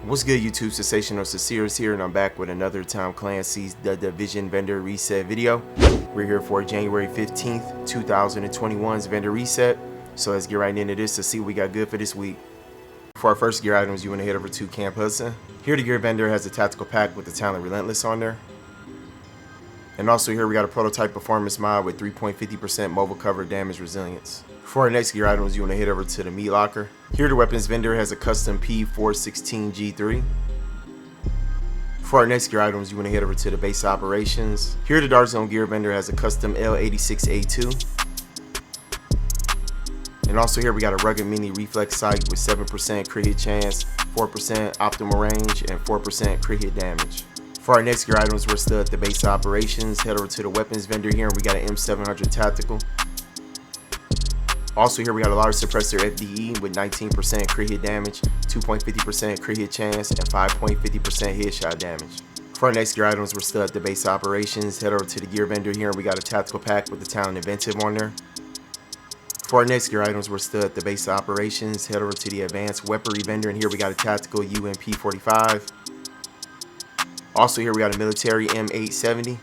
What's good, YouTube? Sensational Sincere's here, and I'm back with another Tom Clancy's The Division vendor reset video. We're here for January 15th, 2021's vendor reset. So let's get right into this to see what we got good for this week. For our first gear items, you want to head over to Camp Hudson. Here the gear vendor has a tactical pack with the talent Relentless on there. And also here we got a prototype performance mod with 3.50% mobile cover damage resilience. For our next gear items, you want to head over to the meat locker. Here the weapons vendor has a custom P416G3. For our next gear items, you want to head over to the base operations. Here the Dark Zone gear vendor has a custom L86A2. And also here we got a rugged mini Reflex Sight with 7% crit hit chance, 4% optimal range, and 4% crit hit damage. For our next gear items, we're still at the base operations. Head over to the weapons vendor here and we got an M700 Tactical. Also here we got a large suppressor FDE with 19% crit hit damage, 2.50% crit hit chance, and 5.50% headshot damage. For our next gear items, we're still at the base operations. Head over to the gear vendor here and we got a tactical pack with the talent Inventive on there. For our next gear items, we're still at the base operations. Head over to the advanced weaponry vendor and here we got a tactical UMP45. Also here we got a military M870.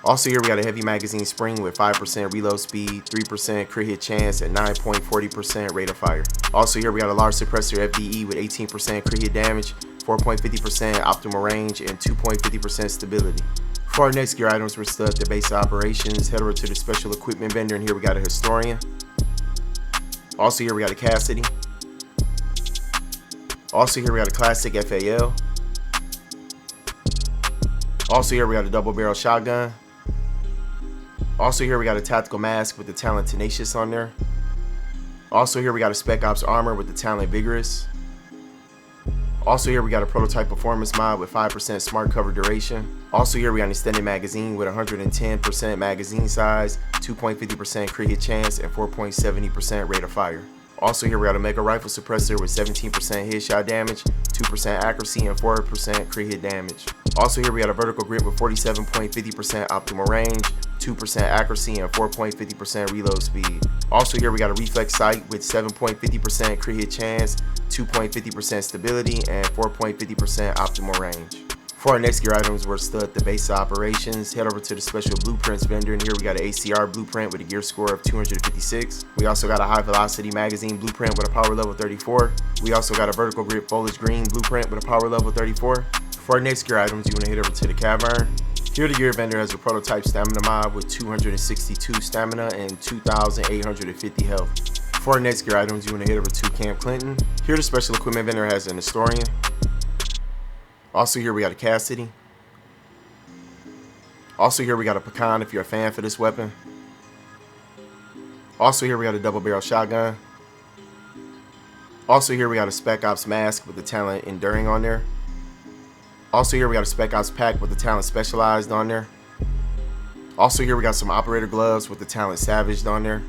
Also here we got a heavy magazine spring with 5% reload speed, 3% crit hit chance, and 9.40% rate of fire. Also here we got a large suppressor FDE with 18% crit hit damage, 4.50% optimal range, and 2.50% stability. For our next gear items, we're still at the base operations. Head over to the special equipment vendor and here we got a Historian. Also here we got a Cassidy. Also here we got a classic FAL. Also here we got a double barrel shotgun. Also here we got a tactical mask with the talent Tenacious on there. Also here we got a Spec Ops Armor with the talent Vigorous. Also here we got a prototype performance mod with 5% smart cover duration. Also here we got an extended magazine with 110% magazine size, 2.50% crit hit chance, and 4.70% rate of fire. Also here we got a mega rifle suppressor with 17% headshot damage, 2% accuracy, and 4% crit hit damage. Also here we got a vertical grip with 47.50% optimal range, 2% accuracy, and 4.50% reload speed. Also here we got a Reflex Sight with 7.50% crit hit chance, 2.50% stability, and 4.50% optimal range. For our next gear items, we're still at the base operations. Head over to the special blueprints vendor and here we got an Acr Blueprint with a gear score of 256. We also got a high velocity magazine blueprint with a power level 34. We also got a vertical grip foliage green blueprint with a power level 34. For our next gear items, you want to head over to the cavern. Here the gear vendor has a prototype stamina mod with 262 stamina and 2,850 health. For our next gear items, you want to head over to Camp Clinton. Here the special equipment vendor has an Historian. Also here we got a Cassidy. Also here we got a Pecan if you're a fan for this weapon. Also here we got a double barrel shotgun. Also here we got a Spec Ops Mask with the talent Enduring on there. Also here we got a Spec Ops pack with the talent Specialized on there. Also here we got some operator gloves with the talent Savaged on there.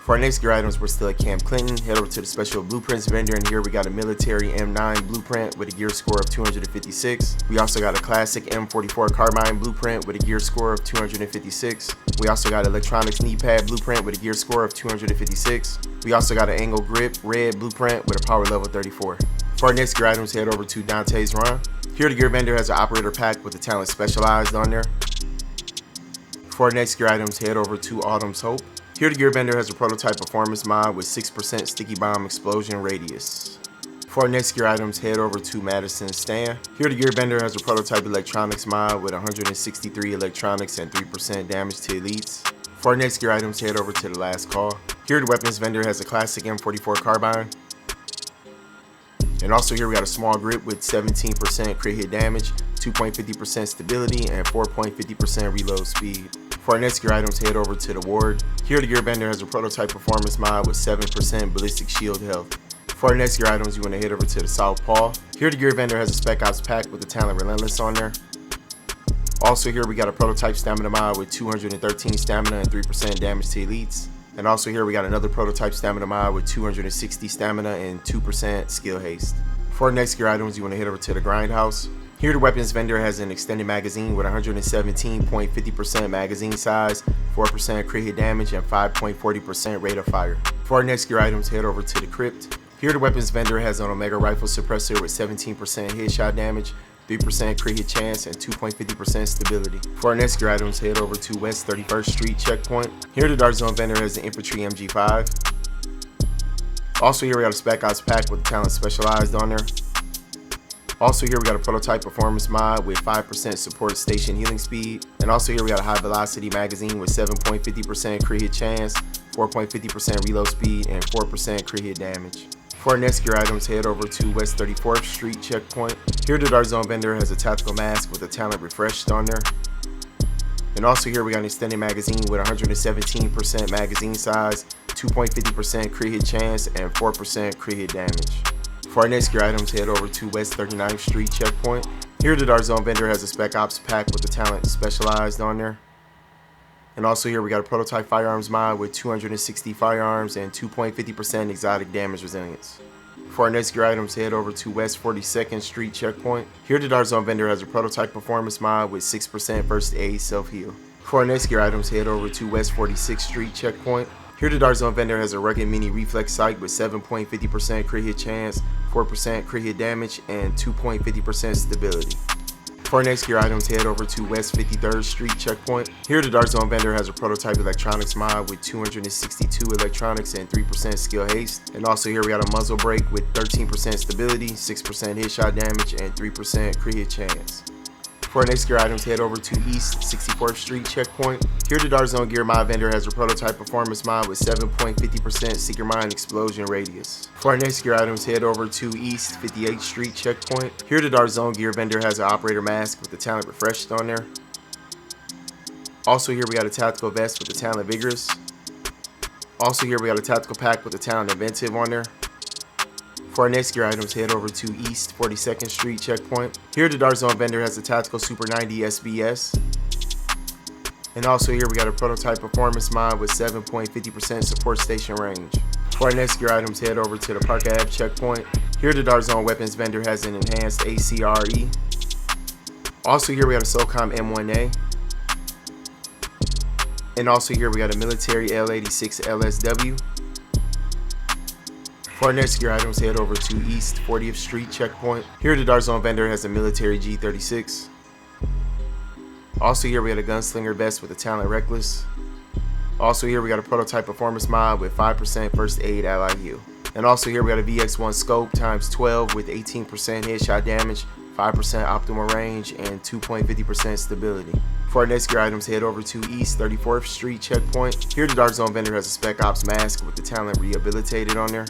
For our next gear items, we're still at Camp Clinton. Head over to the special blueprints vendor and here we got a military M9 blueprint with a gear score of 256. We also got a classic M44 carbine blueprint with a gear score of 256. We also got electronics knee pad blueprint with a gear score of 256. We also got an angle grip red blueprint with a power level 34. For our next gear items, head over to Dante's Run. Here the gear vendor has an operator pack with the talent Specialized on there. For our next gear items, head over to Autumn's Hope. Here the gear vendor has a prototype performance mod with 6% sticky bomb explosion radius. For our next gear items, head over to Madison's Stand. Here the gear vendor has a prototype electronics mod with 163 electronics and 3% damage to elites. For our next gear items, head over to the Last Call. Here the weapons vendor has a classic M44 carbine. And also here we got a small grip with 17% crit hit damage, 2.50% stability, and 4.50% reload speed. For our next gear items, head over to the Ward. Here the gear vendor has a prototype performance mod with 7% ballistic shield health. For our next gear items, you want to head over to the Southpaw. Here the gear vendor has a Spec Ops pack with the talent Relentless on there. Also here we got a prototype stamina mod with 213 stamina and 3% damage to elites. And also here we got another prototype stamina mod with 260 stamina and 2% skill haste. For our next gear items, you want to head over to the Grindhouse. Here the weapons vendor has an extended magazine with 117.50% magazine size, 4% crit hit damage, and 5.40% rate of fire. For our next gear items, head over to the Crypt. Here the weapons vendor has an Omega rifle suppressor with 17% headshot damage, 3% crit hit chance, and 2.50% stability. For our next gear items, head over to West 31st Street checkpoint. Here the Dark Zone vendor has an infantry MG5. Also here we got a Spec Ops pack with the talent specialized on there. Also here we got a prototype performance mod with 5% support station healing speed. And also here we got a high velocity magazine with 7.50% crit hit chance, 4.50% reload speed, and 4% crit hit damage. For our next gear items, head over to West 34th Street checkpoint. Here the Dark Zone vendor has a tactical mask with the talent refreshed on there. And also here we got an extended magazine with 117% magazine size, 2.50% crit hit chance, and 4% crit hit damage. For our next gear items, head over to West 39th Street checkpoint. Here the Dark Zone vendor has a Spec Ops pack with the talent specialized on there. And also here we got a prototype firearms mod with 260 firearms and 2.50% exotic damage resilience. For our next gear items, head over to West 42nd Street checkpoint. Here the Dark Zone vendor has a prototype performance mod with 6% first aid self-heal. For our next gear items, head over to West 46th Street checkpoint. Here the Dark Zone vendor has a rugged mini Reflex Sight with 7.50% crit hit chance, 4% crit hit damage, and 2.50% stability. For our next gear items, head over to West 53rd Street checkpoint. Here the Dark Zone vendor has a prototype electronics mod with 262 electronics and 3% skill haste. And also here we got a muzzle brake with 13% stability, 6% headshot damage, and 3% crit hit chance. For our next gear items, head over to East 64th Street checkpoint. Here the Dark Zone gear mod vendor has a prototype performance mod with 7.50% Seeker Mine explosion radius. For our next gear items, head over to East 58th Street checkpoint. Here the Dark Zone gear vendor has an operator mask with the talent refreshed on there. Also here we got a tactical vest with the talent vigorous. Also here we got a tactical pack with the talent inventive on there. For our next gear items, head over to East 42nd Street checkpoint. Here the Dark Zone vendor has a tactical Super 90 SBS. And also here we got a prototype performance mod with 7.50% support station range. For our next gear items, head over to the Park Ave checkpoint. Here the Dark Zone weapons vendor has an enhanced ACRE. Also here we got a SOCOM M1A. And also here we got a military L86 LSW. For our next gear items, head over to East 40th Street checkpoint. Here the Dark Zone vendor has a military G36. Also here we got a Gunslinger Vest with a talent reckless. Also here we got a prototype performance mod with 5% first aid ally heal. And also here we got a VX1 scope times 12 with 18% headshot damage, 5% optimal range, and 2.50% stability. For our next gear items, head over to East 34th Street checkpoint. Here the Dark Zone vendor has a Spec Ops Mask with the talent rehabilitated on there.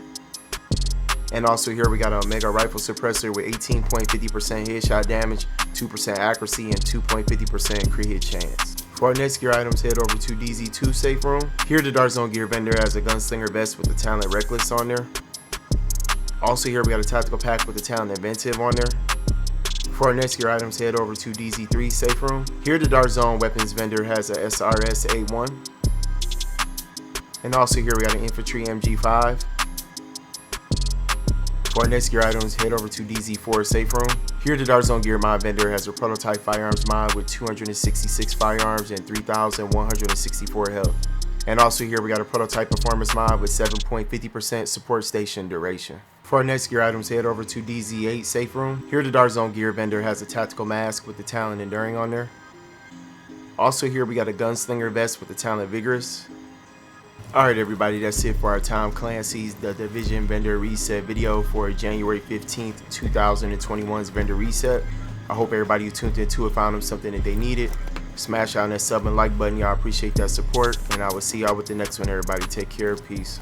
And also here we got a Omega rifle suppressor with 18.50% headshot damage, 2% accuracy, and 2.50% crit hit chance. For our next gear items, head over to DZ2 safe room. Here the Dark Zone gear vendor has a Gunslinger Vest with the talent reckless on there. Also here we got a tactical pack with the talent inventive on there. For our next gear items, head over to DZ3 safe room. Here the Dark Zone weapons vendor has a SRS A1. And also here we got an infantry MG5. For our next gear items, head over to DZ4 safe room. Here the Dark Zone gear mod vendor has a prototype firearms mod with 266 firearms and 3,164 health. And also here we got a prototype performance mod with 7.50% support station duration. For our next gear items, head over to DZ8 safe room. Here the Dark Zone gear vendor has a tactical mask with the talent enduring on there. Also here we got a Gunslinger Vest with the talent vigorous. Alright everybody, that's it for our Tom Clancy's The Division vendor reset video for January 15th, 2021's vendor reset. I hope everybody who tuned into it found them something that they needed. Smash out that sub and like button, y'all. Appreciate that support, and I will see y'all with the next one. Everybody take care. Peace.